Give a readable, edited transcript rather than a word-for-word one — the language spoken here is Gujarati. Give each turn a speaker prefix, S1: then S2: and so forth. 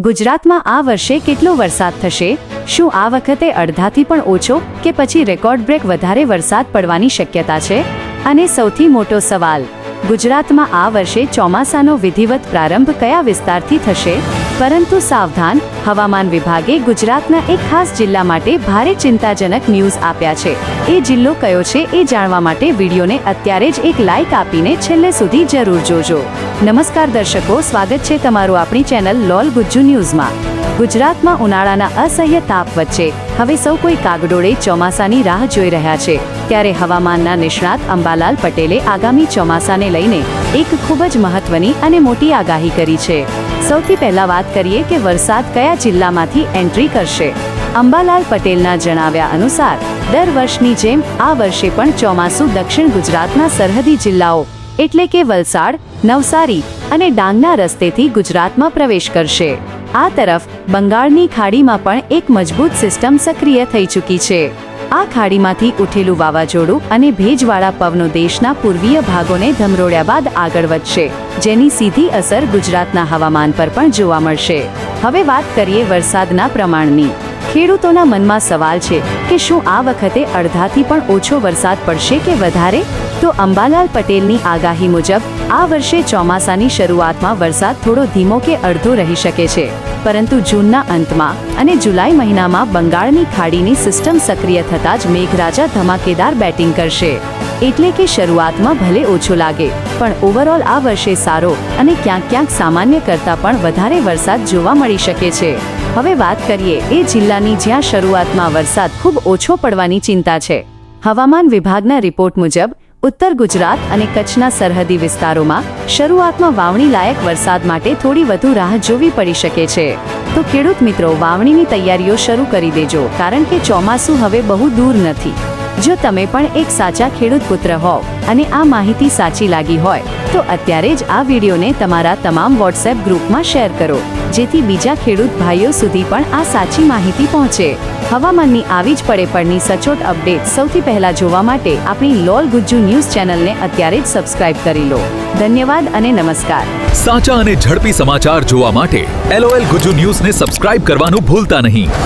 S1: ગુજરાતમાં આ વર્ષે કેટલો વરસાદ થશે? શું આ વખતે અડધાથી પણ ઓછો કે પછી રેકોર્ડ બ્રેક વધારે વરસાદ પડવાની શક્યતા છે? અને સૌથી મોટો સવાલ, ગુજરાતમાં આ વર્ષે ચોમાસાનો વિધિવત પ્રારંભ કયા વિસ્તારથી થશે? પરંતુ સાવધાન, હવામાન વિભાગે ગુજરાતના એક ખાસ જિલ્લા માટે ભારે ચિંતાજનક ન્યૂઝ આપ્યા છે. એ જિલ્લો કયો છે એ જાણવા માટે વિડીયોને અત્યારે જ એક લાઇક આપીને છેલ્લે સુધી જરૂર જોજો. નમસ્કાર દર્શકો, સ્વાગત છે તમારું આપણી ચેનલ લોલ ગુજ્જુ ન્યૂઝમાં. ગુજરાતમાં ઉનાળાના અસહ્ય તાપ વચ્ચે હવે સૌ કોઈ કાગડોળે ચોમાસાની રાહ જોઈ રહ્યા છે. ત્યારે હવામાનના નિષ્ણાત અંબાલાલ પટેલે આગામી ચોમાસાને લઈને એક ખૂબ જ મહત્વની અને મોટી આગાહી કરી છે. સૌથી પહેલા વાત કરીએ કે વરસાદ કયા જિલ્લામાંથી એન્ટ્રી કરશે. અંબાલાલ પટેલના જણાવ્યા અનુસાર દર વર્ષની જેમ આ વર્ષે પણ ચોમાસું દક્ષિણ ગુજરાતના સરહદી જિલ્લાઓ એટલે કે વલસાડ, નવસારી અને ડાંગના રસ્તેથી ગુજરાતમાં પ્રવેશ કરશે. આ તરફ બંગાળની ખાડીમાં પણ એક મજબૂત સિસ્ટમ સક્રિય થઈ ચૂકી છે. આ ખાડીમાંથી ઉઠેલું વાવાઝોડું અને ભેજવાળા પવનો દેશના પૂર્વીય ભાગોને ધમરોળ્યા બાદ આગળ વધશે, જેની સીધી અસર ગુજરાતના હવામાન પર પણ જોવા મળશે. હવે વાત કરીએ વરસાદના પ્રમાણની. ખેડૂતોના મનમાં સવાલ છે કે શું આ વખતે અડધાથી પણ ઓછો વરસાદ પડશે કે વધારે? તો અંબાલાલ પટેલની આગાહી મુજબ આ વર્ષે ચોમાસાની શરૂઆતમાં વરસાદ થોડો ધીમો કે અડધો રહી શકે છે, પરંતુ જૂનના અંતમાં અને જુલાઈ મહિનામાં બંગાળની ખાડીની સિસ્ટમ સક્રિય થતાં જ મેઘરાજા ધમાકેદાર બેટિંગ કરશે. એટલે કે શરૂઆતમાં ભલે ઓછો લાગે, પણ ઓવરઓલ આ વર્ષે સારો અને ક્યાંક ક્યાંક સામાન્ય કરતાં પણ વધારે વરસાદ જોવા મળી શકે છે. હવે વાત કરીએ એ જિલ્લાની જ્યાં શરૂઆતમાં વરસાદ ખૂબ ઓછો પડવાની ચિંતા છે. હવામાન વિભાગના રિપોર્ટ મુજબ ઉત્તર ગુજરાત અને કચ્છના સરહદી વિસ્તારોમાં શરૂઆતમાં વાવણી લાયક વરસાદ માટે થોડી વધુ રાહ જોવી પડી શકે છે. તો ખેડૂત મિત્રો, વાવણીની તૈયારીઓ શરૂ કરી દેજો, કારણ કે ચોમાસું હવે બહુ દૂર નથી. જો તમે પણ એક સાચા ખેડૂત પુત્ર હોવ અને આ માહિતી સાચી લાગી હોય તો અત્યારે જ આ વિડીયોને તમારા તમામ વોટ્સએપ ગ્રુપમાં શેર કરો, જેથી બીજા ખેડૂત ભાઈઓ સુધી પણ આ સાચી માહિતી પહોંચે. હવામાનની આવી જ પડેપડની સચોટ અપડેટ સૌથી પહેલા જોવા માટે આપણી લોલ ગુજ્જુ ન્યૂઝ ચેનલને અત્યારે જ સબસ્ક્રાઇબ કરી લો. ધન્યવાદ અને નમસ્કાર.
S2: સાચા અને ઝડપી સમાચાર જોવા માટે LOL ગુજ્જુ ન્યૂઝને સબસ્ક્રાઇબ કરવાનું ભૂલતા નહીં.